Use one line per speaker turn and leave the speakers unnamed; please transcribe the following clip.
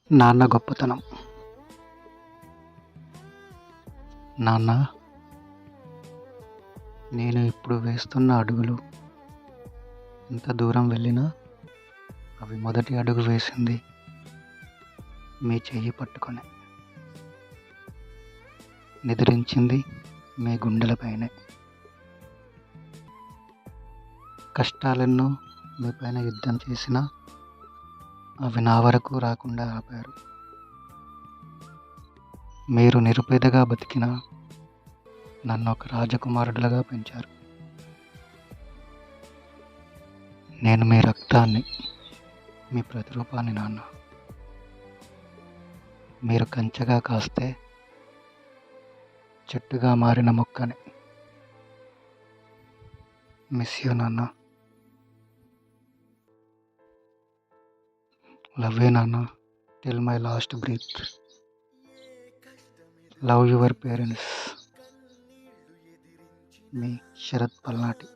నాన్న గొప్పతనం. నాన్న, నేను ఇప్పుడు వేస్తున్న అడుగులు ఎంత దూరం వెళ్ళినా అవి మొదటి అడుగు వేసింది మీ చెయ్యి పట్టుకొని, నిద్రించింది మీ గుండెలపైనే. కష్టాలెన్నో మీ పైన యుద్ధం చేసినా అవి నా వరకు రాకుండా ఆపారు. మీరు నిరుపేదగా బతికినా నన్ను ఒక రాజకుమారుడిలాగా పెంచారు. నేను మీ రక్తాన్ని, మీ ప్రతిరూపాన్ని నాన్న. మీరు కంచెగా కాస్తే చెట్టుగా మారిన మొక్కని. మిస్ యూ నాన్న. లవ్ యూ నాన్న till my last breath. Love your parents. మీ శరత్ పల్నాటి.